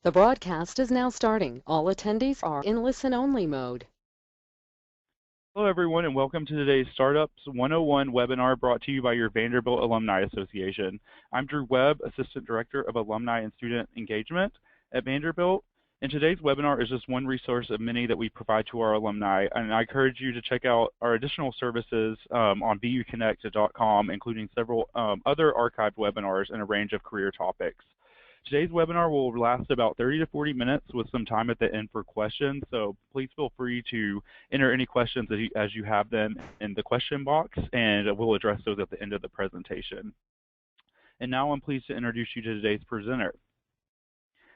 The broadcast is now starting. All attendees are in listen-only mode. Hello, everyone, and welcome to today's Startups 101 webinar brought to you by your Vanderbilt Alumni Association. I'm Drew Webb, Assistant Director of Alumni and Student Engagement at Vanderbilt, and today's webinar is just one resource of many that we provide to our alumni, and I encourage you to check out our additional services on VUConnect.com, including several other archived webinars and a range of career topics. Today's webinar will last about 30 to 40 minutes with some time at the end for questions, so please feel free to enter any questions as you have them in the question box, and we'll address those at the end of the presentation. And now I'm pleased to introduce you to today's presenter.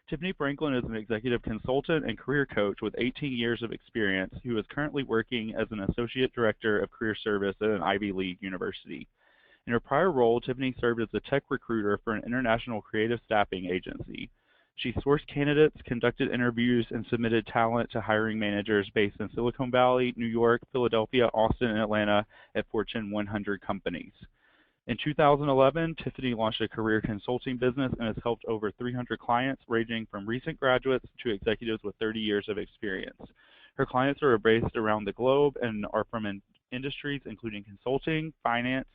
Tiffany Franklin is an executive consultant and career coach with 18 years of experience who is currently working as an associate director of career service at an Ivy League university. In her prior role, Tiffany served as a tech recruiter for an international creative staffing agency. She sourced candidates, conducted interviews, and submitted talent to hiring managers based in Silicon Valley, New York, Philadelphia, Austin, and Atlanta at Fortune 100 companies. In 2011, Tiffany launched a career consulting business and has helped over 300 clients, ranging from recent graduates to executives with 30 years of experience. Her clients are based around the globe and are from industries including consulting, finance,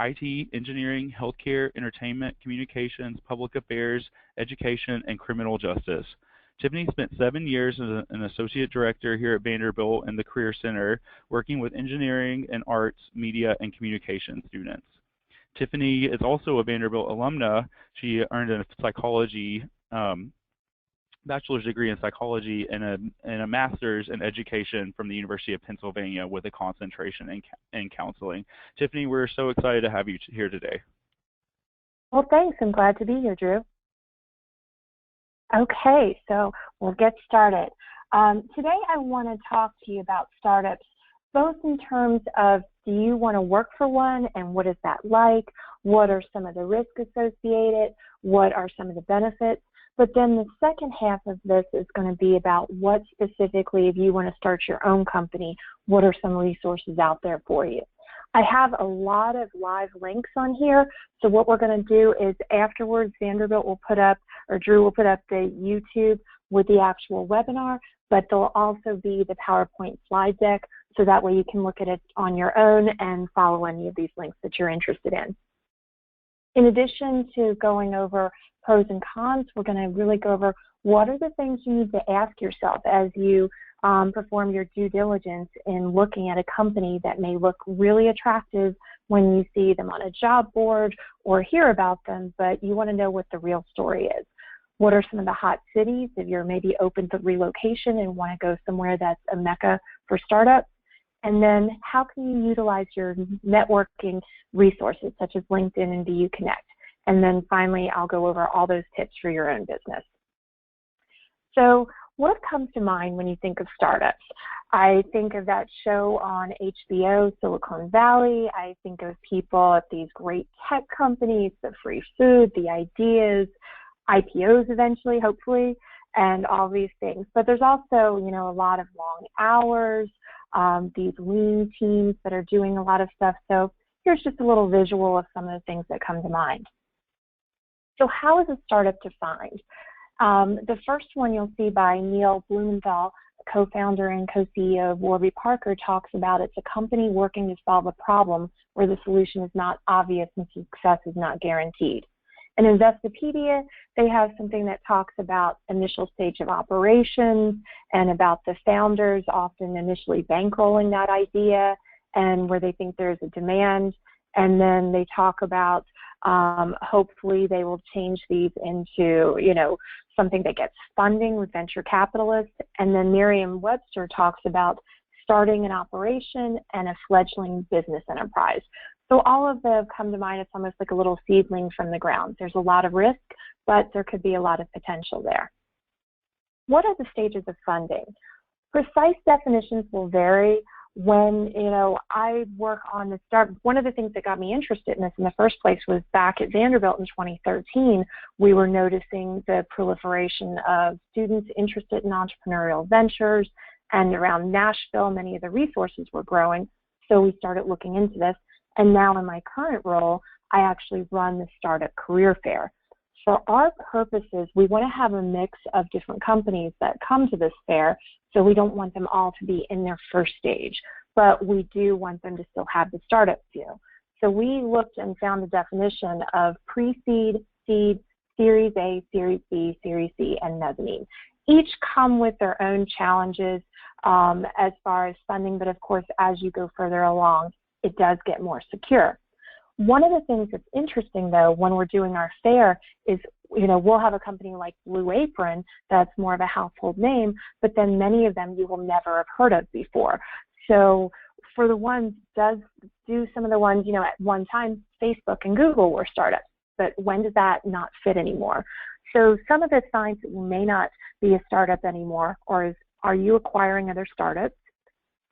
IT, engineering, healthcare, entertainment, communications, public affairs, education, and criminal justice. Tiffany spent 7 years as an associate director here at Vanderbilt in the Career Center, working with engineering and arts, media, and communication students. Tiffany is also a Vanderbilt alumna. She earned a psychology bachelor's degree in psychology and a master's in education from the University of Pennsylvania with a concentration in counseling. Tiffany, we're so excited to have you here today. Well, thanks. I'm glad to be here, Drew. Okay, so we'll get started. Today I want to talk to you about startups, both in terms of do you want to work for one and what is that like? What are some of the risks associated? What are some of the benefits? But then the second half of this is going to be about what specifically, if you want to start your own company, what are some resources out there for you? I have a lot of live links on here. So what we're going to do is afterwards, Vanderbilt will put up, or Drew will put up the YouTube with the actual webinar, but there'll also be the PowerPoint slide deck. So that way you can look at it on your own and follow any of these links that you're interested in. In addition to going over pros and cons, we're going to really go over what are the things you need to ask yourself as you perform your due diligence in looking at a company that may look really attractive when you see them on a job board or hear about them, but you want to know what the real story is. What are some of the hot cities if you're maybe open to relocation and want to go somewhere that's a mecca for startups? And then how can you utilize your networking resources such as LinkedIn and VUConnect? And then finally, I'll go over all those tips for your own business. So what comes to mind when you think of startups? I think of that show on HBO, Silicon Valley. I think of people at these great tech companies, the free food, the ideas, IPOs eventually, hopefully, and all these things. But there's also, you know, a lot of long hours, these lean teams that are doing a lot of stuff. So here's just a little visual of some of the things that come to mind. So how is a startup defined? The first one you'll see by Neil Blumenthal, co-founder and co-CEO of Warby Parker, talks about it's a company working to solve a problem where the solution is not obvious and success is not guaranteed. In Investopedia, they have something that talks about initial stage of operations and about the founders often initially bankrolling that idea and where they think there's a demand. And then they talk about hopefully they will change these into, you know, something that gets funding with venture capitalists. And then Merriam-Webster talks about starting an operation and a fledgling business enterprise. So all of them come to mind. It's almost like a little seedling from the ground. There's a lot of risk, but there could be a lot of potential there. What are the stages of funding? Precise definitions will vary. When, you know, I work on the start, one of the things that got me interested in this in the first place was back at Vanderbilt in 2013, we were noticing the proliferation of students interested in entrepreneurial ventures, and around Nashville, many of the resources were growing. So we started looking into this. And now in my current role, I actually run the Startup Career Fair. For our purposes, we want to have a mix of different companies that come to this fair, so we don't want them all to be in their first stage, but we do want them to still have the startup feel. So we looked and found the definition of pre-seed, seed, Series A, Series B, Series C, and mezzanine. Each come with their own challenges as far as funding, but of course, as you go further along, it does get more secure. One of the things that's interesting, though, when we're doing our fair is, we'll have a company like Blue Apron that's more of a household name, but then many of them you will never have heard of before. So for the ones, do some of the ones, at one time, Facebook and Google were startups, but when does that not fit anymore? So some of the signs that you may not be a startup anymore, or are you acquiring other startups?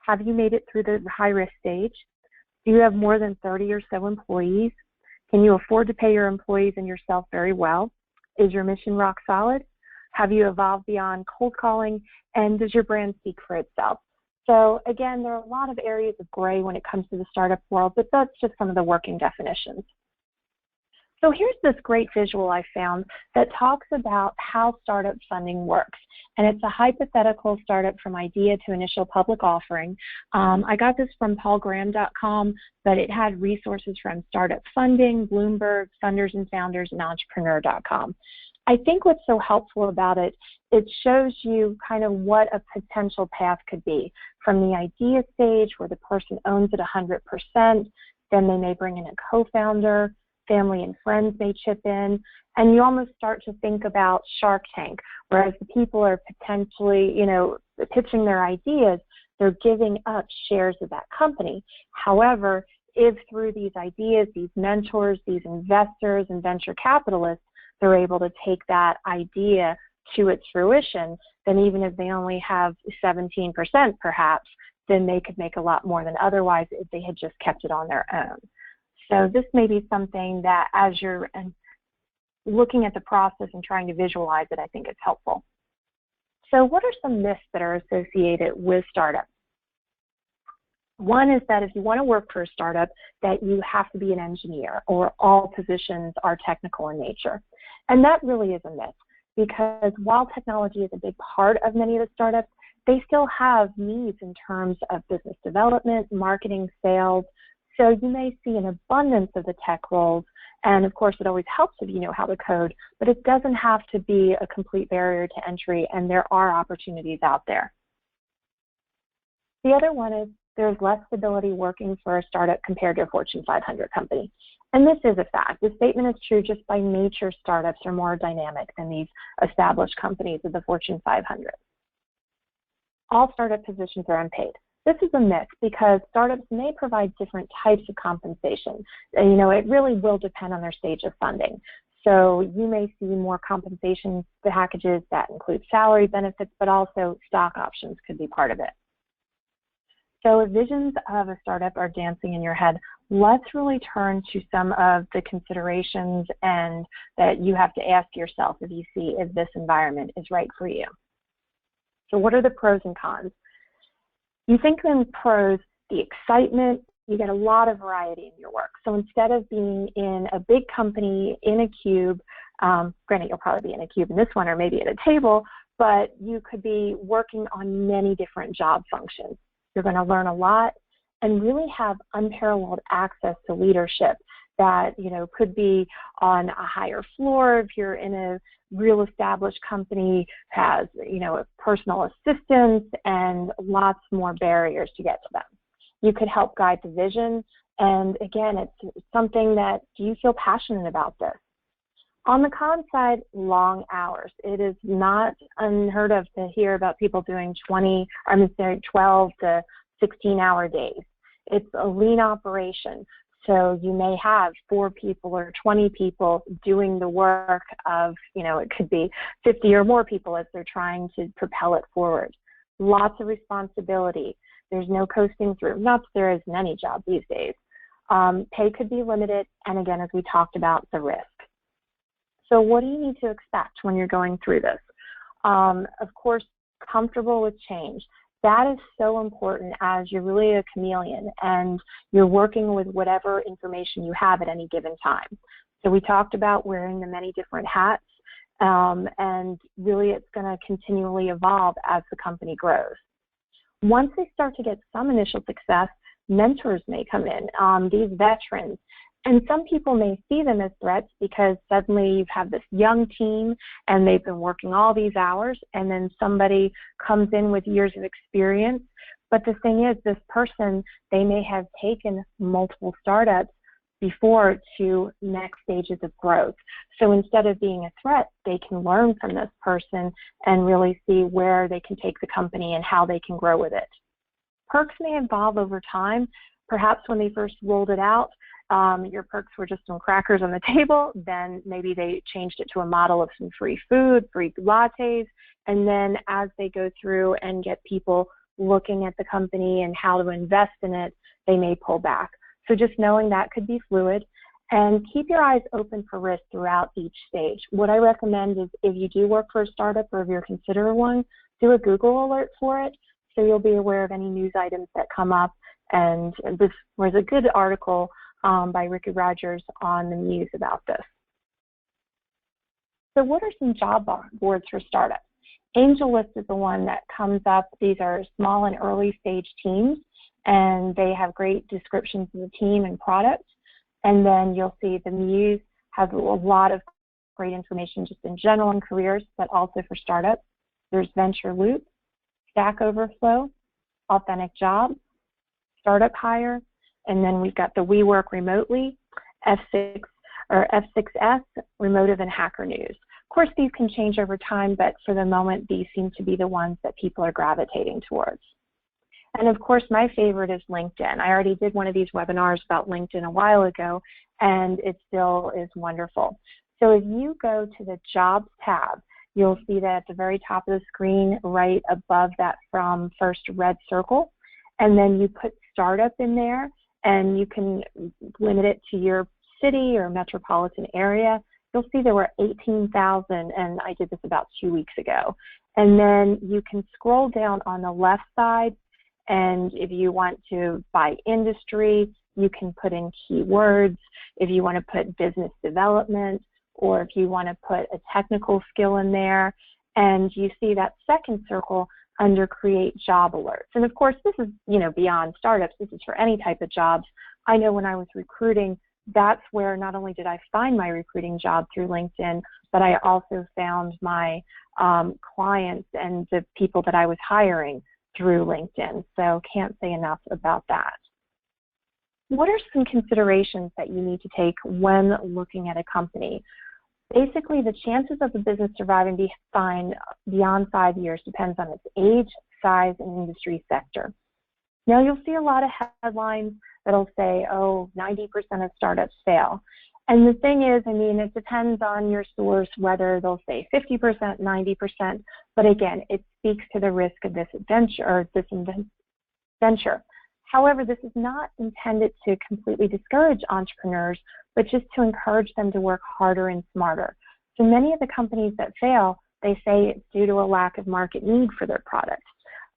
Have you made it through the high-risk stage? Do you have more than 30 or so employees? Can you afford to pay your employees and yourself very well? Is your mission rock solid? Have you evolved beyond cold calling? And does your brand speak for itself? So again, there are a lot of areas of gray when it comes to the startup world, but that's just some of the working definitions. So here's this great visual I found that talks about how startup funding works. And it's a hypothetical startup from idea to initial public offering. I got this from paulgraham.com, but it had resources from Startup Funding, Bloomberg, Funders and Founders, and Entrepreneur.com. I think what's so helpful about it, it shows you kind of what a potential path could be. From the idea stage where the person owns it 100%, then they may bring in a co-founder, family and friends may chip in, and you almost start to think about Shark Tank, whereas the people are potentially, pitching their ideas, they're giving up shares of that company. However, if through these ideas, these mentors, these investors and venture capitalists, they're able to take that idea to its fruition, then even if they only have 17% perhaps, then they could make a lot more than otherwise if they had just kept it on their own. So this may be something that as you're looking at the process and trying to visualize it, I think it's helpful. So what are some myths that are associated with startups? One is that if you want to work for a startup, that you have to be an engineer or all positions are technical in nature. And that really is a myth, because while technology is a big part of many of the startups, they still have needs in terms of business development, marketing, sales. So you may see an abundance of the tech roles, and of course it always helps if you know how to code, but it doesn't have to be a complete barrier to entry, and there are opportunities out there. The other one is there's less stability working for a startup compared to a Fortune 500 company. And this is a fact. The statement is true just by nature. Startups are more dynamic than these established companies of the Fortune 500. All startup positions are unpaid. This is a myth because startups may provide different types of compensation. It really will depend on their stage of funding. So you may see more compensation packages that include salary benefits, but also stock options could be part of it. So if visions of a startup are dancing in your head, let's really turn to some of the considerations and that you have to ask yourself if you see if this environment is right for you. So what are the pros and cons? You think in pros, the excitement, you get a lot of variety in your work. So instead of being in a big company in a cube, granted you'll probably be in a cube in this one or maybe at a table, but you could be working on many different job functions. You're going to learn a lot and really have unparalleled access to leadership that, could be on a higher floor if you're in a real established company, has, a personal assistants and lots more barriers to get to them. You could help guide the vision. And again, it's something that, do you feel passionate about this? On the con side, long hours. It is not unheard of to hear about people doing 12 to 16-hour days. It's a lean operation. So you may have 4 people or 20 people doing the work of, it could be 50 or more people as they're trying to propel it forward. Lots of responsibility. There's no coasting through. Not that there is in any job these days. Pay could be limited, and again, as we talked about, the risk. So what do you need to expect when you're going through this? Of course, comfortable with change. That is so important as you're really a chameleon and you're working with whatever information you have at any given time. So we talked about wearing the many different hats, and really it's going to continually evolve as the company grows. Once they start to get some initial success, mentors may come in, these veterans. And some people may see them as threats because suddenly you have this young team and they've been working all these hours, and then somebody comes in with years of experience. But the thing is, this person, they may have taken multiple startups before to next stages of growth. So instead of being a threat, they can learn from this person and really see where they can take the company and how they can grow with it. Perks may evolve over time. Perhaps when they first rolled it out, your perks were just some crackers on the table. Then maybe they changed it to a model of some free food, free lattes. And then as they go through and get people looking at the company and how to invest in it, they may pull back. So just knowing that could be fluid, and keep your eyes open for risk throughout each stage. What I recommend is if you do work for a startup or if you're considering one, do a Google alert for it so you'll be aware of any news items that come up. And this was a good article by Ricky Rogers on the Muse about this. So what are some job boards for startups? AngelList is the one that comes up. These are small and early stage teams, and they have great descriptions of the team and product. And then you'll see the Muse has a lot of great information just in general in careers, but also for startups. There's Venture Loop, Stack Overflow, Authentic Jobs, Startup Hire, and then we've got the We Work Remotely, F6 or F6S, Remotive, and Hacker News. Of course, these can change over time, but for the moment, these seem to be the ones that people are gravitating towards. And of course, my favorite is LinkedIn. I already did one of these webinars about LinkedIn a while ago, and it still is wonderful. So if you go to the Jobs tab, you'll see that at the very top of the screen, right above that From first red circle, and then you put startup in there, and you can limit it to your city or metropolitan area. You'll see there were 18,000, and I did this about 2 weeks ago. And then you can scroll down on the left side, and if you want to by industry, you can put in keywords. If you want to put business development, or if you want to put a technical skill in there, and you see that second circle under create job alerts. And of course, this is, beyond startups. This is for any type of jobs. I know when I was recruiting, that's where not only did I find my recruiting job through LinkedIn, but I also found my clients and the people that I was hiring through LinkedIn. So can't say enough about that. What are some considerations that you need to take when looking at a company? Basically, the chances of the business surviving beyond 5 years depends on its age, size, and industry sector. Now, you'll see a lot of headlines that'll say, 90% of startups fail. And the thing is, it depends on your source whether they'll say 50%, 90%, but again, it speaks to the risk of this venture. However, this is not intended to completely discourage entrepreneurs, but just to encourage them to work harder and smarter. So many of the companies that fail, they say it's due to a lack of market need for their product.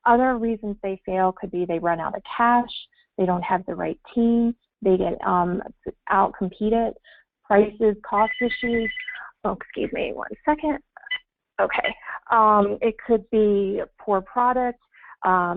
Other reasons they fail could be they run out of cash, they don't have the right team, they get out-competed, prices, cost issues. Oh, excuse me, 1 second. Okay. It could be poor product,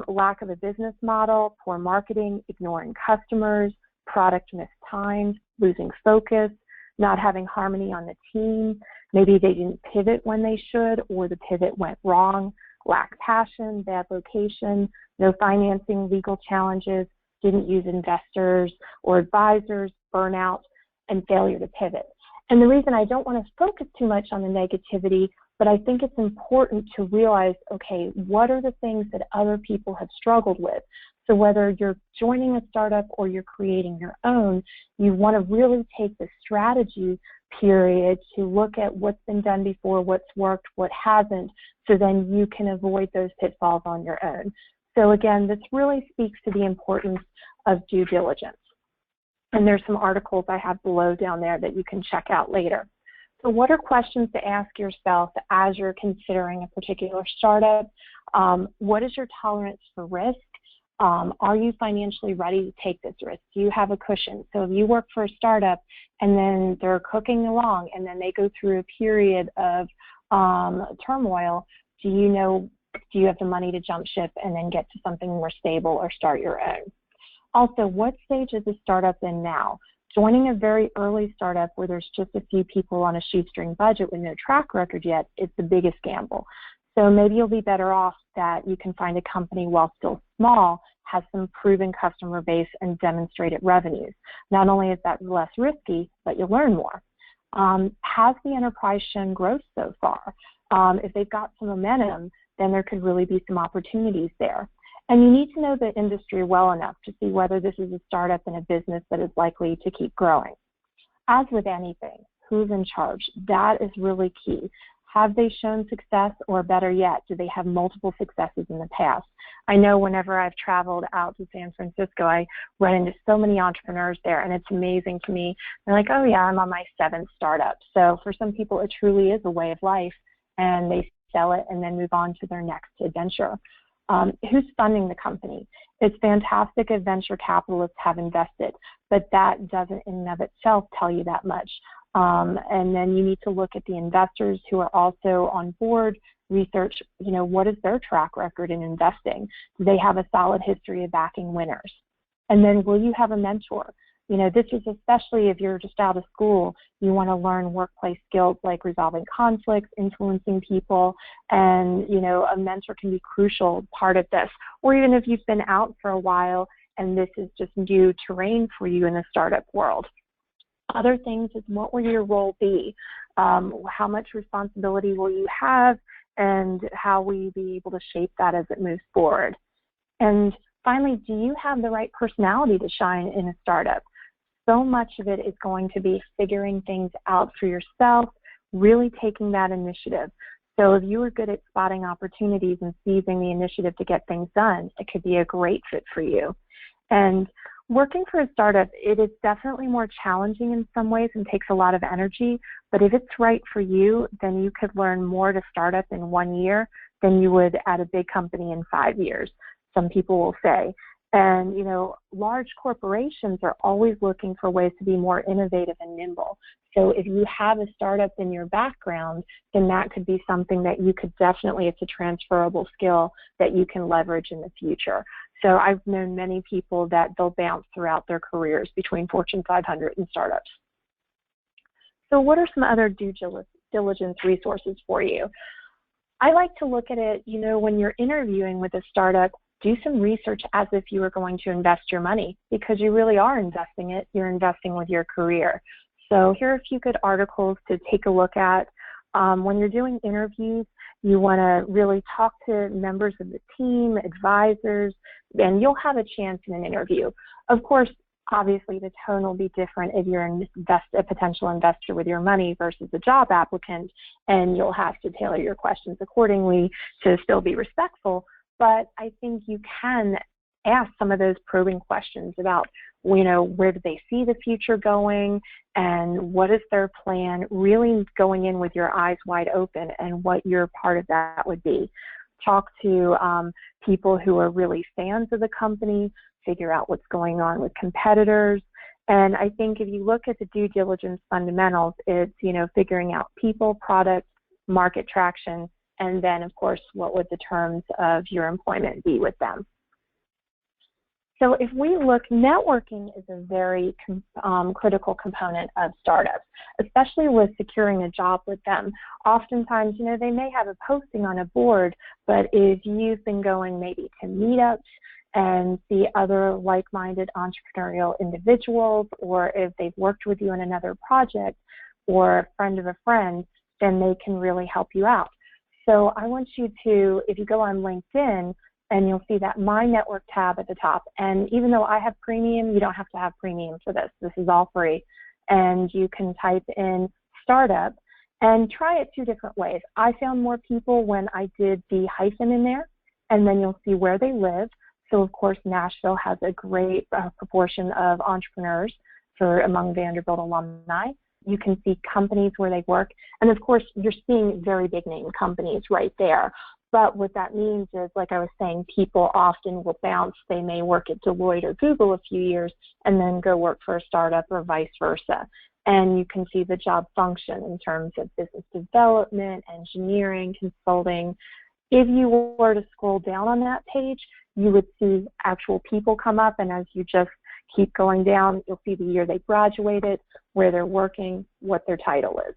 lack of a business model, poor marketing, ignoring customers, product mistimed, losing focus, not having harmony on the team. Maybe they didn't pivot when they should, or the pivot went wrong, lack passion, bad location, no financing, legal challenges, didn't use investors or advisors, burnout, and failure to pivot. And the reason I don't want to focus too much on the negativity, but I think it's important to realize, okay, what are the things that other people have struggled with? So whether you're joining a startup or you're creating your own, you want to really take the strategy period to look at what's been done before, what's worked, what hasn't, so then you can avoid those pitfalls on your own. So again, this really speaks to the importance of due diligence. And there's some articles I have below down there that you can check out later. So what are questions to ask yourself as you're considering a particular startup? What is your tolerance for risk? Are you financially ready to take this risk? Do you have a cushion? So if you work for a startup and then they're cooking along and then they go through a period of turmoil, do you have the money to jump ship and then get to something more stable or start your own? Also, what stage is the startup in now? Joining a very early startup where there's just a few people on a shoestring budget with no track record yet is the biggest gamble. So maybe you'll be better off that you can find a company while still small, has some proven customer base and demonstrated revenues. Not only is that less risky, but you'll learn more. Has the enterprise shown growth so far? If they've got some momentum, then there could really be some opportunities there. And you need to know the industry well enough to see whether this is a startup and a business that is likely to keep growing. As with anything, who's in charge? That is really key. Have they shown success, or better yet, do they have multiple successes in the past? I know whenever I've traveled out to San Francisco, I run into so many entrepreneurs there, and it's amazing to me. They're like, oh yeah, I'm on my 7th startup. So for some people, it truly is a way of life, and they sell it and then move on to their next adventure. Who's funding the company? It's fantastic if venture capitalists have invested, but that doesn't in and of itself tell you that much. And then you need to look at the investors who are also on board, research, what is their track record in investing? Do they have a solid history of backing winners? And then will you have a mentor? This is especially if you're just out of school, you want to learn workplace skills like resolving conflicts, influencing people, and, a mentor can be a crucial part of this. Or even if you've been out for a while and this is just new terrain for you in the startup world. Other things is, what will your role be? How much responsibility will you have, and how will you be able to shape that as it moves forward? And finally, do you have the right personality to shine in a startup? So much of it is going to be figuring things out for yourself, really taking that initiative. So if you are good at spotting opportunities and seizing the initiative to get things done, it could be a great fit for you. And working for a startup, it is definitely more challenging in some ways and takes a lot of energy, but if it's right for you, then you could learn more to start up in 1 year than you would at a big company in 5 years, some people will say. And, large corporations are always looking for ways to be more innovative and nimble. So if you have a startup in your background, then that could be something that you could definitely, it's a transferable skill that you can leverage in the future. So I've known many people that they'll bounce throughout their careers between Fortune 500 and startups. So what are some other due diligence resources for you? I like to look at it, when you're interviewing with a startup, do some research as if you were going to invest your money, because you really are investing it. You're investing with your career. So here are a few good articles to take a look at. When you're doing interviews, you want to really talk to members of the team, advisors, and you'll have a chance in an interview. Of course, obviously the tone will be different if you're a potential investor with your money versus a job applicant, and you'll have to tailor your questions accordingly to still be respectful. But I think you can ask some of those probing questions about, where do they see the future going and what is their plan, really going in with your eyes wide open and what your part of that would be. Talk to people who are really fans of the company, figure out what's going on with competitors. And I think if you look at the due diligence fundamentals, it's, figuring out people, products, market traction, and then, of course, what would the terms of your employment be with them. So if we look, networking is a very critical component of startups, especially with securing a job with them. Oftentimes, they may have a posting on a board, but if you've been going maybe to meetups and see other like-minded entrepreneurial individuals, or if they've worked with you in another project or a friend of a friend, then they can really help you out. So I want you to, if you go on LinkedIn, and you'll see that My Network tab at the top. And even though I have premium, you don't have to have premium for this. This is all free. And you can type in startup and try it 2 different ways. I found more people when I did the hyphen in there, and then you'll see where they live. So, of course, Nashville has a great proportion of entrepreneurs among Vanderbilt alumni. You can see companies where they work. And, of course, you're seeing very big name companies right there. But what that means is, like I was saying, people often will bounce. They may work at Deloitte or Google a few years and then go work for a startup or vice versa. And you can see the job function in terms of business development, engineering, consulting. If you were to scroll down on that page, you would see actual people come up, and as you just keep going down, you'll see the year they graduated, where they're working, what their title is.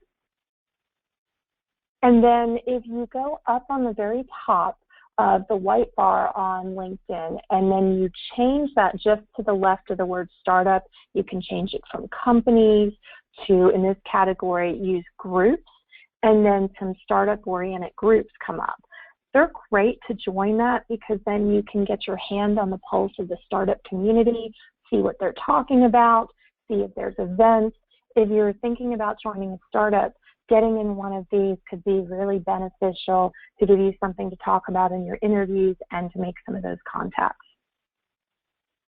And then if you go up on the very top of the white bar on LinkedIn, and then you change that just to the left of the word startup, you can change it from companies to, in this category, use groups, and then some startup-oriented groups come up. They're great to join that because then you can get your hand on the pulse of the startup community, see what they're talking about, see if there's events. If you're thinking about joining a startup, getting in one of these could be really beneficial to give you something to talk about in your interviews and to make some of those contacts.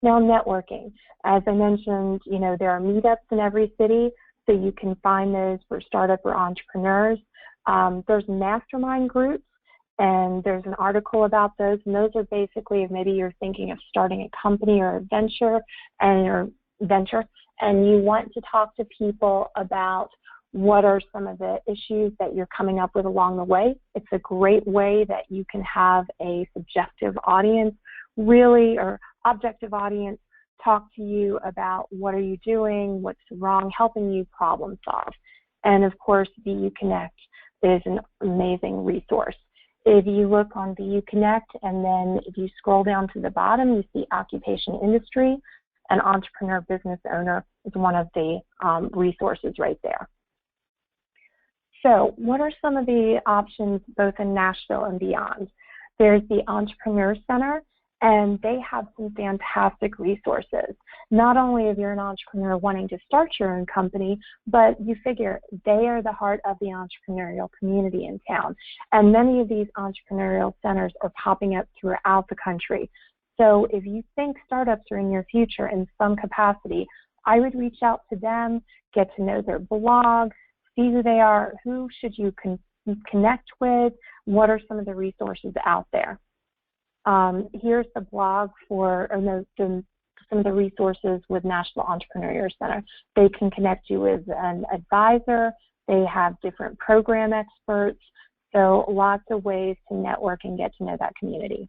Now, networking. As I mentioned, there are meetups in every city, so you can find those for startup or entrepreneurs. There's mastermind groups, and there's an article about those, and those are basically if maybe you're thinking of starting a company or a venture, and you want to talk to people about what are some of the issues that you're coming up with along the way. It's a great way that you can have a subjective audience, or objective audience, talk to you about what are you doing, what's wrong, helping you problem solve. And of course, VUConnect is an amazing resource. If you look on VUConnect and then if you scroll down to the bottom, you see occupation industry, and entrepreneur business owner is one of the resources right there. So what are some of the options both in Nashville and beyond? There's the Entrepreneur Center, and they have some fantastic resources. Not only if you're an entrepreneur wanting to start your own company, but you figure they are the heart of the entrepreneurial community in town. And many of these entrepreneurial centers are popping up throughout the country. So if you think startups are in your future in some capacity, I would reach out to them, get to know their blog, see who they are, who should you connect with, what are some of the resources out there. Here's the blog for some of the resources with Nashville Entrepreneurial Center. They can connect you with an advisor. They have different program experts. So lots of ways to network and get to know that community.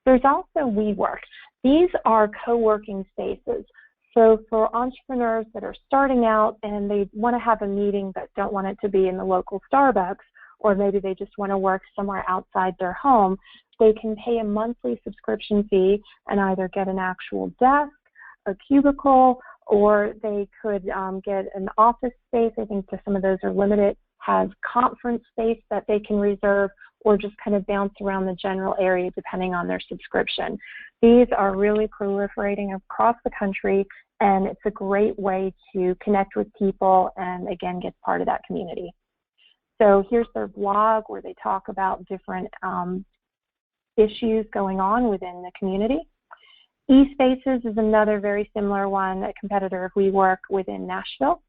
There's also WeWork. These are co-working spaces. So for entrepreneurs that are starting out and they want to have a meeting but don't want it to be in the local Starbucks, or maybe they just want to work somewhere outside their home, they can pay a monthly subscription fee and either get an actual desk, a cubicle, or they could get an office space. I think some of those are limited, have conference space that they can reserve, or just kind of bounce around the general area depending on their subscription. These are really proliferating across the country, and it's a great way to connect with people and, again, get part of that community. So here's their blog where they talk about different issues going on within the community. eSpaces is another very similar one, a competitor of WeWork within Nashville.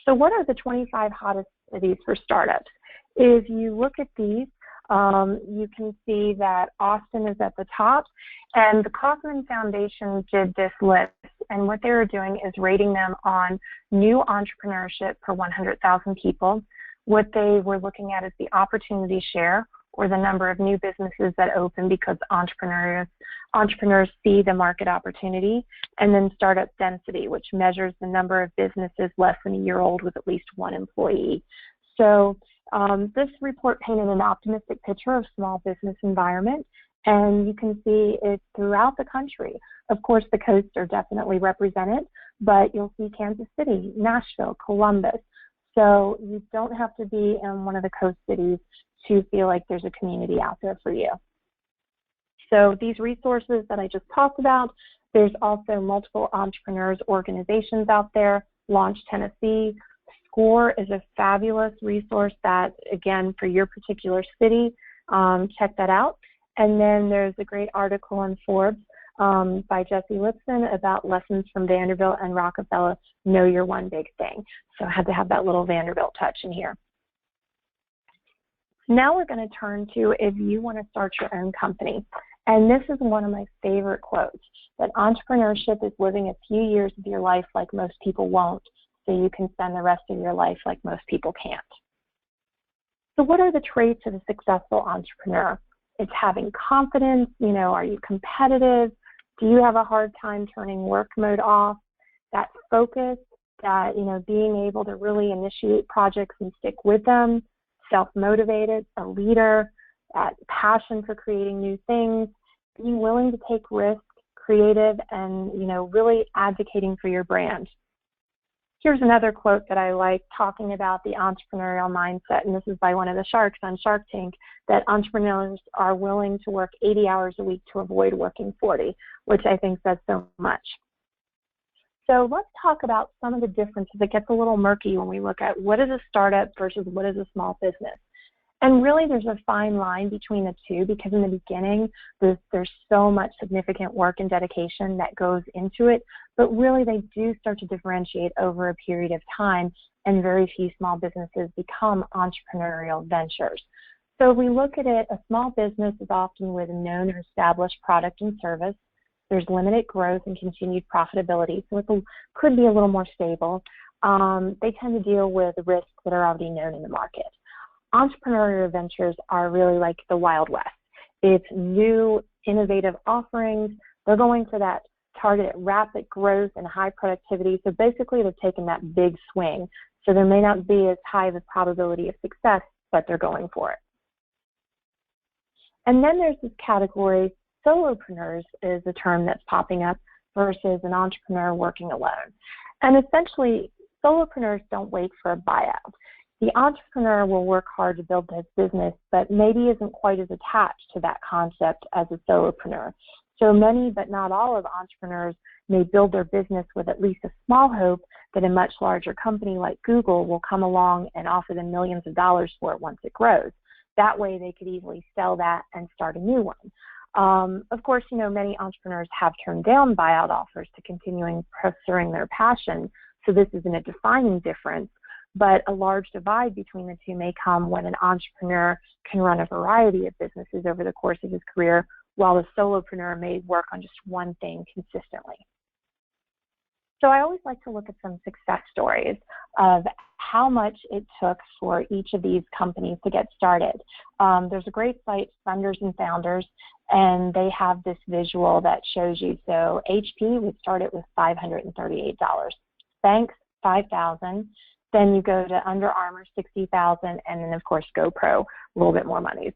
So what are the 25 hottest cities for startups? If you look at these, you can see that Austin is at the top, and the Kaufman Foundation did this list, and what they were doing is rating them on new entrepreneurship per 100,000 people. What they were looking at is the opportunity share, or the number of new businesses that open because entrepreneurs see the market opportunity, and then startup density, which measures the number of businesses less than a year old with at least one employee. So this report painted an optimistic picture of small business environment, and you can see it throughout the country. Of course, the coasts are definitely represented, but you'll see Kansas City, Nashville, Columbus. So you don't have to be in one of the coast cities to feel like there's a community out there for you. So these resources that I just talked about, there's also multiple entrepreneurs organizations out there. Launch Tennessee. SCORE is a fabulous resource that, again, for your particular city, check that out. And then there's a great article in Forbes by Jesse Lipson about lessons from Vanderbilt and Rockefeller, Know Your One Big Thing. So I had to have that little Vanderbilt touch in here. Now we're going to turn to if you want to start your own company. And this is one of my favorite quotes, that entrepreneurship is living a few years of your life like most people won't, so you can spend the rest of your life like most people can't. So what are the traits of a successful entrepreneur? It's having confidence, are you competitive? Do you have a hard time turning work mode off? That focus, that, being able to really initiate projects and stick with them, self-motivated, a leader, that passion for creating new things, being willing to take risks, creative, and, really advocating for your brand. Here's another quote that I like, talking about the entrepreneurial mindset, and this is by one of the sharks on Shark Tank, that entrepreneurs are willing to work 80 hours a week to avoid working 40, which I think says so much. So let's talk about some of the differences. It gets a little murky when we look at what is a startup versus what is a small business. And really there's a fine line between the two, because in the beginning there's so much significant work and dedication that goes into it, but really they do start to differentiate over a period of time, and very few small businesses become entrepreneurial ventures. So if we look at it, a small business is often with a known or established product and service. There's limited growth and continued profitability, so it could be a little more stable. They tend to deal with risks that are already known in the market. Entrepreneurial ventures are really like the Wild West. It's new, innovative offerings. They're going for that targeted rapid growth and high productivity. So basically they're taking that big swing. So there may not be as high of a probability of success, but they're going for it. And then there's this category, solopreneurs is a term that's popping up, versus an entrepreneur working alone. And essentially, solopreneurs don't wait for a buyout. The entrepreneur will work hard to build his business, but maybe isn't quite as attached to that concept as a solopreneur. So many, but not all, of entrepreneurs may build their business with at least a small hope that a much larger company like Google will come along and offer them millions of dollars for it once it grows. That way they could easily sell that and start a new one. Of course, many entrepreneurs have turned down buyout offers to continuing pursuing their passion, so this isn't a defining difference. But a large divide between the two may come when an entrepreneur can run a variety of businesses over the course of his career, while a solopreneur may work on just one thing consistently. So I always like to look at some success stories of how much it took for each of these companies to get started. There's a great site, Funders and Founders, and they have this visual that shows you. So HP, we started with $538. Spanx, $5,000. Then you go to Under Armour, $60,000, and then of course GoPro, a little bit more money.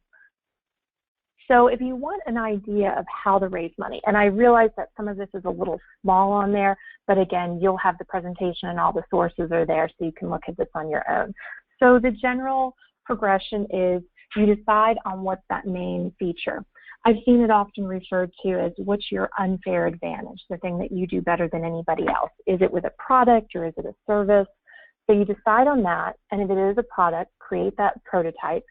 So if you want an idea of how to raise money, and I realize that some of this is a little small on there, but again, you'll have the presentation and all the sources are there, so you can look at this on your own. So the general progression is you decide on what's that main feature. I've seen it often referred to as what's your unfair advantage, the thing that you do better than anybody else. Is it with a product or is it a service? So you decide on that, and if it is a product, create that prototype.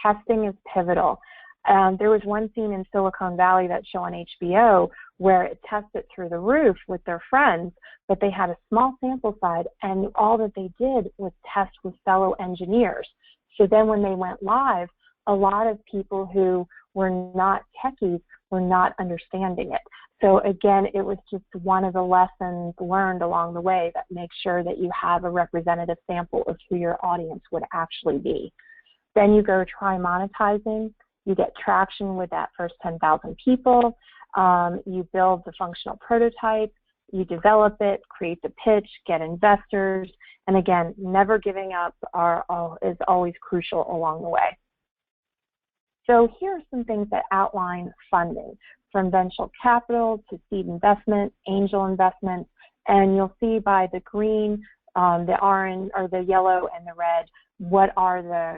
Testing is pivotal. There was one scene in Silicon Valley, that show on HBO, where it tested through the roof with their friends, but they had a small sample size, and all that they did was test with fellow engineers. So then when they went live, a lot of people who were not techies were not understanding it. So again, it was just one of the lessons learned along the way, that make sure that you have a representative sample of who your audience would actually be. Then you go try monetizing. You get traction with that first 10,000 people. You build the functional prototype. You develop it, create the pitch, get investors. And again, never giving up is always crucial along the way. So here are some things that outline funding, from venture capital to seed investment, angel investment, and you'll see by the green, the orange, or the yellow and the red, what are the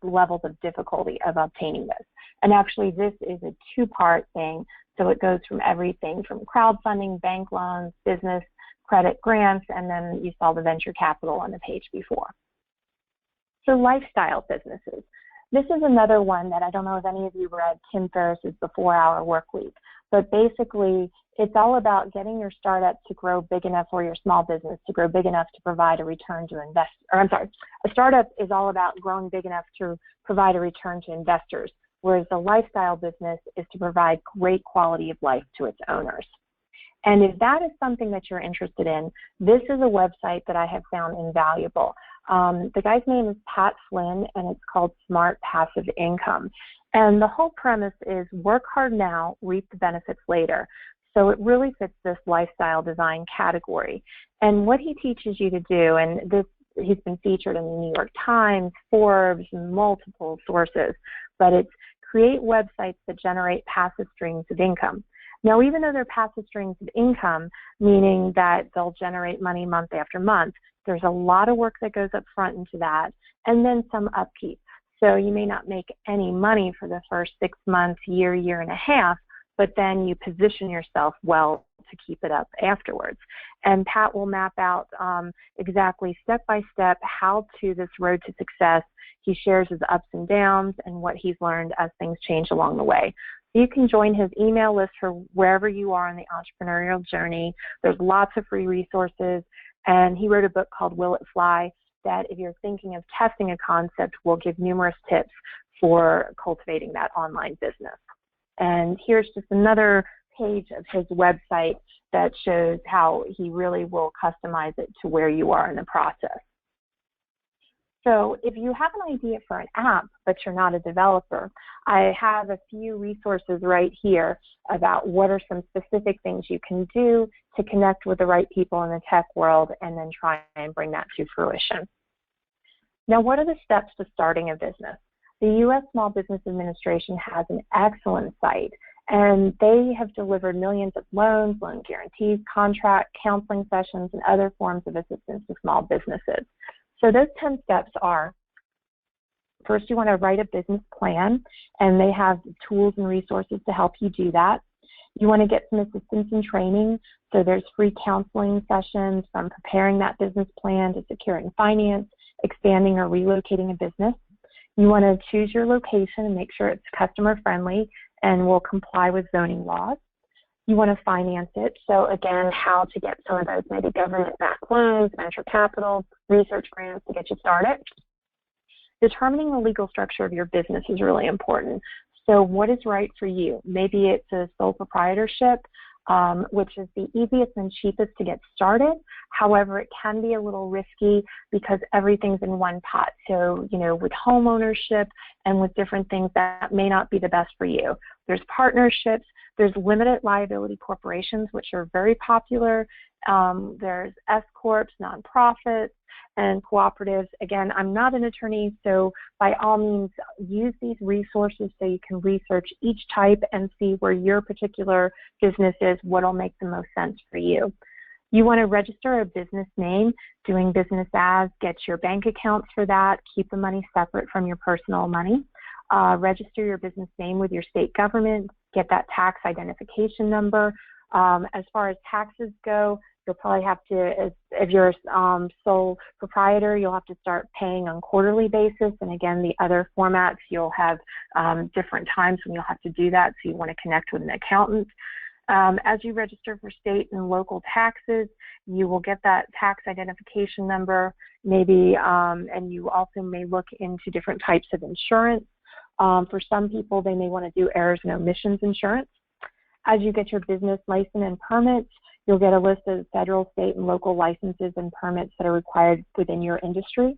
levels of difficulty of obtaining this. And actually this is a two-part thing, so it goes from everything from crowdfunding, bank loans, business credit, grants, and then you saw the venture capital on the page before. So lifestyle businesses. This is another one that I don't know if any of you read Tim Ferriss's The 4-Hour Work Week, but basically it's all about getting your startup to grow big enough, or your small business to grow big enough to provide a return to a startup is all about growing big enough to provide a return to investors, whereas the lifestyle business is to provide great quality of life to its owners. And if that is something that you're interested in, this is a website that I have found invaluable. The guy's name is Pat Flynn, and it's called Smart Passive Income. And the whole premise is work hard now, reap the benefits later. So it really fits this lifestyle design category. And what he teaches you to do, and he's been featured in the New York Times, Forbes, multiple sources, but it's create websites that generate passive streams of income. Now, even though they're passive streams of income, meaning that they'll generate money month after month, there's a lot of work that goes up front into that, and then some upkeep. So you may not make any money for the first 6 months, year and a half, but then you position yourself well to keep it up afterwards. And Pat will map out exactly step by step how to this road to success. He shares his ups and downs and what he's learned as things change along the way. You can join his email list for wherever you are on the entrepreneurial journey. There's lots of free resources, and he wrote a book called Will It Fly that, if you're thinking of testing a concept, will give numerous tips for cultivating that online business. And here's just another page of his website that shows how he really will customize it to where you are in the process. So if you have an idea for an app, but you're not a developer, I have a few resources right here about what are some specific things you can do to connect with the right people in the tech world and then try and bring that to fruition. Now, what are the steps to starting a business? The U.S. Small Business Administration has an excellent site, and they have delivered millions of loans, loan guarantees, contract, counseling sessions, and other forms of assistance to small businesses. So those 10 steps are, first, you want to write a business plan, and they have tools and resources to help you do that. You want to get some assistance and training, so there's free counseling sessions from preparing that business plan to securing finance, expanding or relocating a business. You want to choose your location and make sure it's customer friendly and will comply with zoning laws. You want to finance it. So again, how to get some of those maybe government-backed loans, venture capital, research grants to get you started. Determining the legal structure of your business is really important. So what is right for you? Maybe it's a sole proprietorship, which is the easiest and cheapest to get started. However, it can be a little risky because everything's in one pot. So, with home ownership and with different things, that may not be the best for you. There's partnerships. There's limited liability corporations, which are very popular. There's S-corps, nonprofits, and cooperatives. Again, I'm not an attorney, so by all means, use these resources so you can research each type and see where your particular business is, what will make the most sense for you. You want to register a business name, doing business as, get your bank accounts for that, keep the money separate from your personal money. Register your business name with your state government, get that tax identification number. As far as taxes go, you'll probably have to, if you're a sole proprietor, you'll have to start paying on quarterly basis. And again, the other formats, you'll have different times when you'll have to do that, so you want to connect with an accountant. As you register for state and local taxes, you will get that tax identification number, maybe, and you also may look into different types of insurance. For some people, they may want to do errors and omissions insurance. As you get your business license and permits, you'll get a list of federal, state, and local licenses and permits that are required within your industry.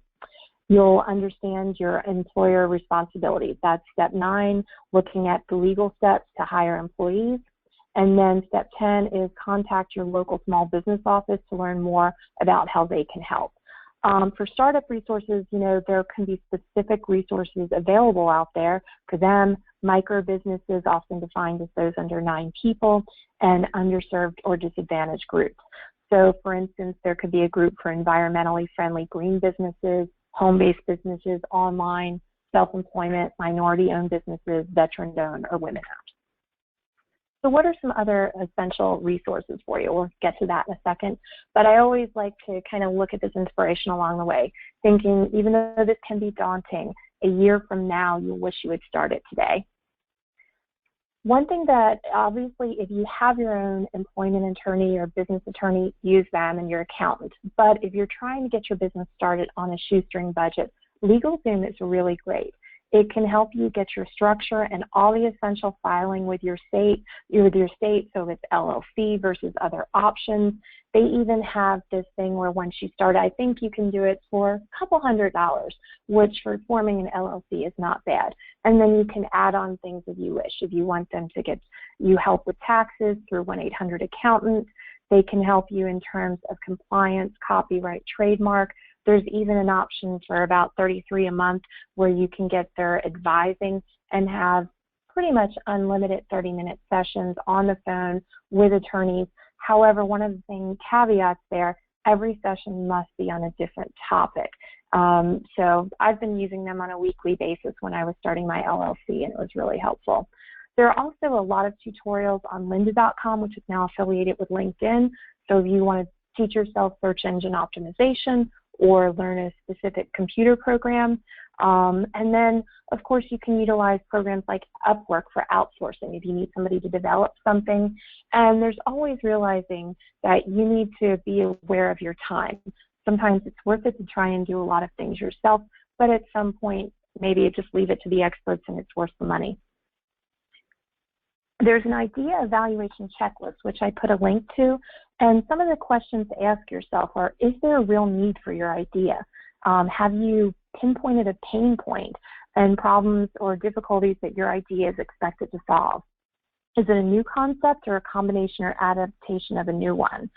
You'll understand your employer responsibilities. That's step 9, looking at the legal steps to hire employees. And then step 10 is contact your local small business office to learn more about how they can help. For startup resources, there can be specific resources available out there. For them, micro businesses, often defined as those under 9 people, and underserved or disadvantaged groups. So, for instance, there could be a group for environmentally friendly green businesses, home-based businesses, online, self-employment, minority-owned businesses, veteran-owned, or women-owned. So what are some other essential resources for you? We'll get to that in a second. But I always like to kind of look at this inspiration along the way, thinking even though this can be daunting, a year from now, you'll wish you had started today. One thing that obviously if you have your own employment attorney or business attorney, use them and your accountant. But if you're trying to get your business started on a shoestring budget, LegalZoom is really great. It can help you get your structure and all the essential filing with your state, so it's LLC versus other options. They even have this thing where once you start, I think you can do it for a couple $100, which for forming an LLC is not bad. And then you can add on things if you wish. If you want them to get you help with taxes through 1-800-ACCOUNTANT, they can help you in terms of compliance, copyright, trademark. There's even an option for about $33 a month where you can get their advising and have pretty much unlimited 30-minute sessions on the phone with attorneys. However, one of the caveats there, every session must be on a different topic. So I've been using them on a weekly basis when I was starting my LLC, and it was really helpful. There are also a lot of tutorials on lynda.com, which is now affiliated with LinkedIn. So if you want to teach yourself search engine optimization or learn a specific computer program. And then, of course, you can utilize programs like Upwork for outsourcing if you need somebody to develop something. And there's always realizing that you need to be aware of your time. Sometimes it's worth it to try and do a lot of things yourself, but at some point, maybe just leave it to the experts and it's worth the money. There's an idea evaluation checklist, which I put a link to, and some of the questions to ask yourself are, is there a real need for your idea? Have you pinpointed a pain point and problems or difficulties that your idea is expected to solve? Is it a new concept or a combination or adaptation of a new one?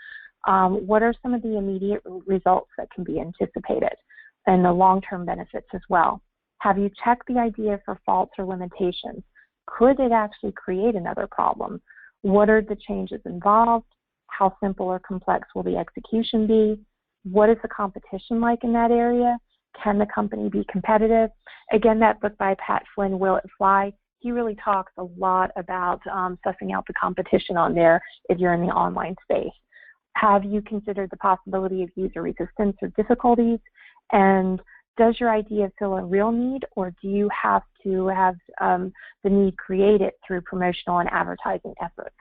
What are some of the immediate results that can be anticipated and the long-term benefits as well? Have you checked the idea for faults or limitations? Could it actually create another problem? What are the changes involved? How simple or complex will the execution be? What is the competition like in that area? Can the company be competitive? Again, that book by Pat Flynn, Will It Fly? He really talks a lot about sussing out the competition on there if you're in the online space. Have you considered the possibility of user resistance or difficulties? And does your idea fill a real need, or do you have to have the need created through promotional and advertising efforts?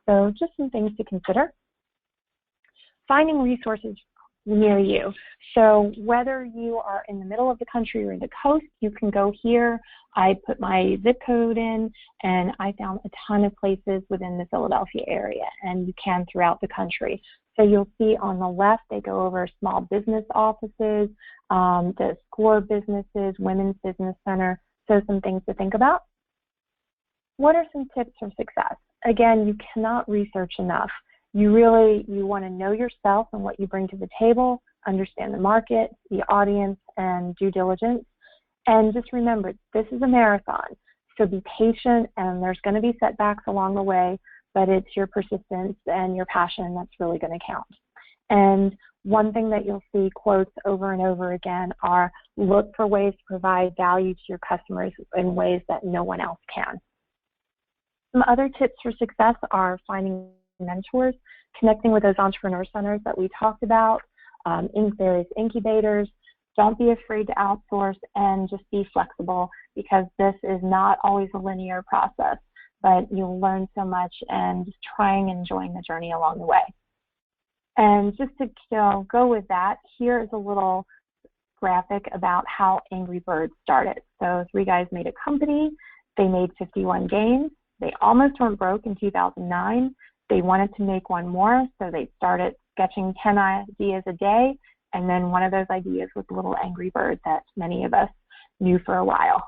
So just some things to consider. Finding resources near you. So whether you are in the middle of the country or the coast, you can go here. I put my zip code in, and I found a ton of places within the Philadelphia area, and you can throughout the country. So you'll see on the left, they go over small business offices, the SCORE businesses, Women's Business Center, so some things to think about. What are some tips for success? Again, you cannot research enough. You want to know yourself and what you bring to the table, understand the market, the audience, and due diligence. And just remember, this is a marathon, so be patient, and there's going to be setbacks along the way, but it's your persistence and your passion that's really going to count. And one thing that you'll see quotes over and over again are, look for ways to provide value to your customers in ways that no one else can. Some other tips for success are finding mentors, connecting with those entrepreneur centers that we talked about, in various incubators. Don't be afraid to outsource, and just be flexible, because this is not always a linear process, but you'll learn so much, and just trying and enjoying the journey along the way. And just to go with that, here is a little graphic about how Angry Birds started. So 3 guys made a company. They made 51 games. They almost went broke in 2009. They wanted to make one more, so they started sketching 10 ideas a day, and then one of those ideas was a little Angry Bird that many of us knew for a while.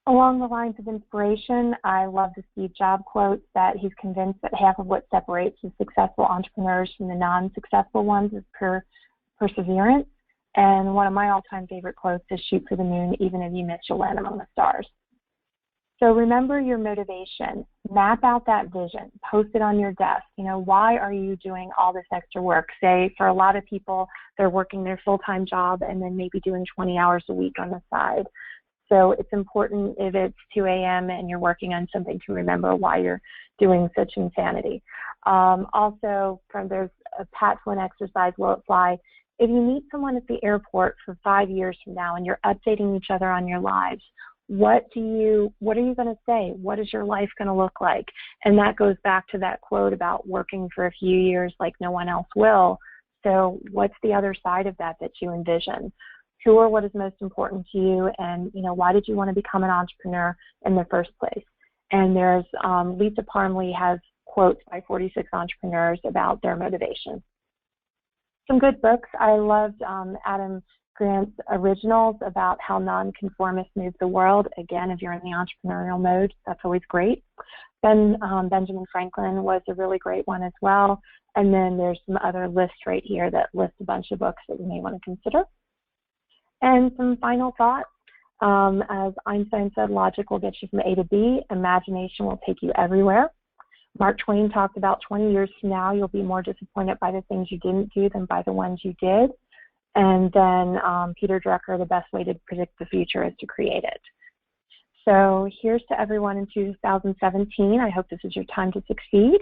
Along the lines of inspiration, I love the Steve Jobs quote that he's convinced that half of what separates the successful entrepreneurs from the non-successful ones is perseverance. And one of my all-time favorite quotes is, shoot for the moon, even if you miss, you'll land among the stars. So remember your motivation. Map out that vision. Post it on your desk. Why are you doing all this extra work? Say, for a lot of people, they're working their full-time job and then maybe doing 20 hours a week on the side. So it's important, if it's 2 a.m. and you're working on something, to remember why you're doing such insanity. Also, there's a Pat Flynn exercise, Will It Fly? If you meet someone at the airport for 5 years from now and you're updating each other on your lives, What are you going to say? What is your life going to look like? And that goes back to that quote about working for a few years like no one else will. So what's the other side of that you envision? Who or what is most important to you? And, why did you want to become an entrepreneur in the first place? And there's Lisa Parmley has quotes by 46 entrepreneurs about their motivation. Some good books. I loved Adam Grant's Originals about how nonconformists move the world. Again, if you're in the entrepreneurial mode, that's always great. Then Benjamin Franklin was a really great one as well. And then there's some other lists right here that list a bunch of books that you may want to consider. And some final thoughts. As Einstein said, logic will get you from A to B. Imagination will take you everywhere. Mark Twain talked about 20 years from now, you'll be more disappointed by the things you didn't do than by the ones you did. And then Peter Drucker, the best way to predict the future is to create it. So here's to everyone in 2017. I hope this is your time to succeed.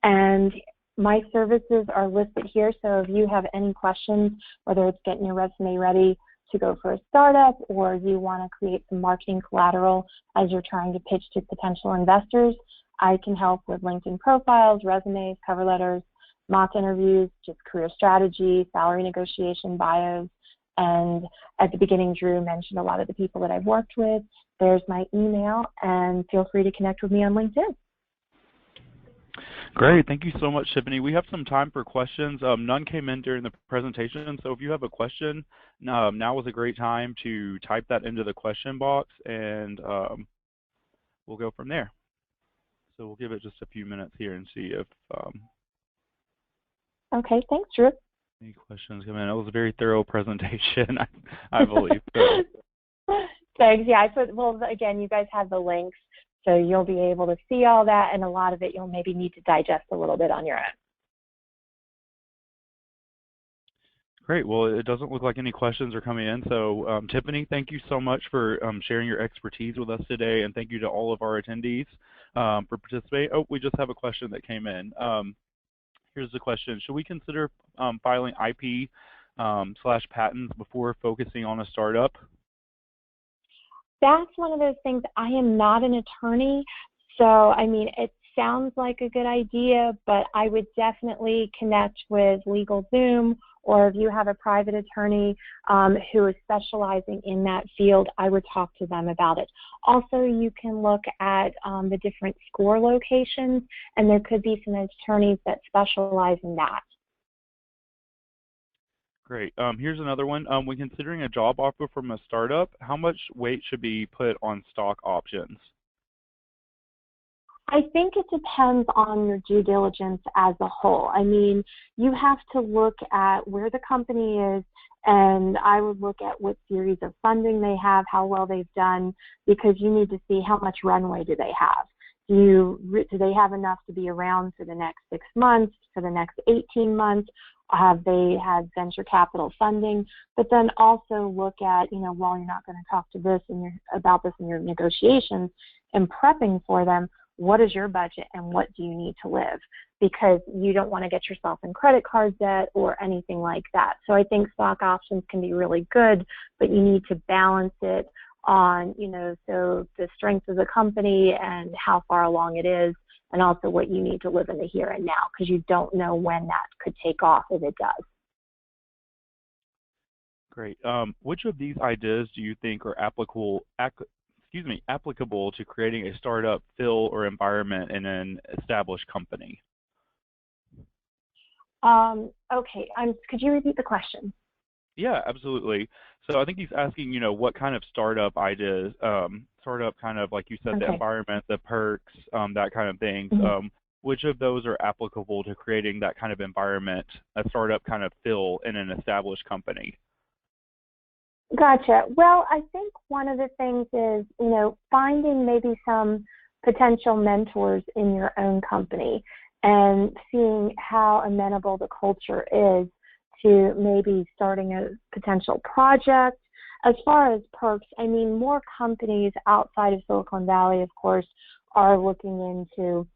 And my services are listed here. So if you have any questions, whether it's getting your resume ready to go for a startup or you want to create some marketing collateral as you're trying to pitch to potential investors, I can help with LinkedIn profiles, resumes, cover letters, mock interviews, just career strategy, salary negotiation, bios. And at the beginning, Drew mentioned a lot of the people that I've worked with. There's my email, and feel free to connect with me on LinkedIn. Great. Thank you so much, Tiffany. We have some time for questions. None came in during the presentation, so if you have a question, now is a great time to type that into the question box, and we'll go from there. So we'll give it just a few minutes here and see if okay, thanks, Drew. any questions come in. It was a very thorough presentation, I believe. So. Thanks. Yeah, well, again, you guys have the links, so you'll be able to see all that, and a lot of it you'll maybe need to digest a little bit on your own. Great. Well, it doesn't look like any questions are coming in. So, Tiffany, thank you so much for sharing your expertise with us today, and thank you to all of our attendees for participating. Oh, we just have a question that came in. Here's the question. Should we consider filing IP / patents before focusing on a startup? That's one of those things. I am not an attorney, so, I mean, it sounds like a good idea, but I would definitely connect with LegalZoom, or if you have a private attorney who is specializing in that field, I would talk to them about it. Also, you can look at the different SCORE locations, and there could be some attorneys that specialize in that. Great. Here's another one. When considering a job offer from a startup, how much weight should be put on stock options? I think it depends on your due diligence as a whole. I mean, you have to look at where the company is, and I would look at what series of funding they have, how well they've done, because you need to see how much runway do they have. Do they have enough to be around for the next 6 months, for the next 18 months? Have they had venture capital funding? But then also look at, while you're not going to talk to about this in your negotiations and prepping for them, what is your budget and what do you need to live? Because you don't want to get yourself in credit card debt or anything like that. So I think stock options can be really good, but you need to balance it on, so the strength of the company and how far along it is, and also what you need to live in the here and now, because you don't know when that could take off if it does. Great. Which of these ideas do you think are applicable to creating a startup feel or environment in an established company? Okay. Could you repeat the question? Yeah, absolutely. So I think he's asking, what kind of startup ideas, startup kind of, like you said, Okay. the environment, the perks, that kind of things. Mm-hmm. Which of those are applicable to creating that kind of environment, a startup kind of feel in an established company? Gotcha. Well, I think one of the things is, finding maybe some potential mentors in your own company and seeing how amenable the culture is to maybe starting a potential project. As far as perks, I mean, more companies outside of Silicon Valley, of course, are looking into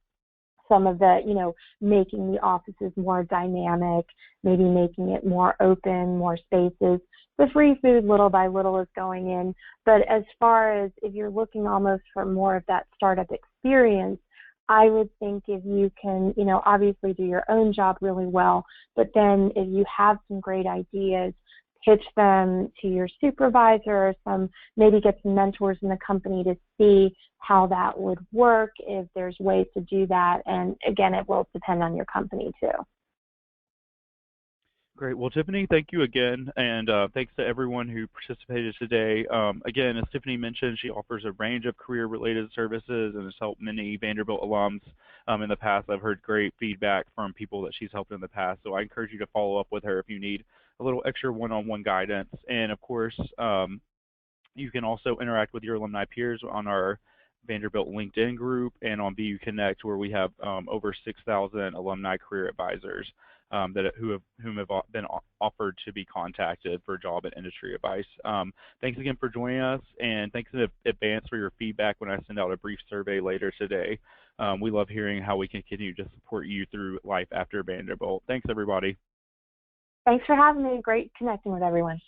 some of the, making the offices more dynamic, maybe making it more open, more spaces. the free food little by little is going in. But as far as if you're looking almost for more of that startup experience, I would think if you can, obviously do your own job really well, but then if you have some great ideas, pitch them to your supervisor, maybe get some mentors in the company to see how that would work, if there's ways to do that. And again, it will depend on your company too. Great. Well, Tiffany, thank you again, and thanks to everyone who participated today. Again, as Tiffany mentioned, she offers a range of career-related services and has helped many Vanderbilt alums in the past. I've heard great feedback from people that she's helped in the past, so I encourage you to follow up with her if you need a little extra one-on-one guidance. And, of course, you can also interact with your alumni peers on our Vanderbilt LinkedIn group and on VUConnect, where we have over 6,000 alumni career advisors whom have been offered to be contacted for job and industry advice. Thanks again for joining us, and thanks in advance for your feedback when I send out a brief survey later today. We love hearing how we can continue to support you through life after Vanderbilt. Thanks, everybody. Thanks for having me. Great connecting with everyone.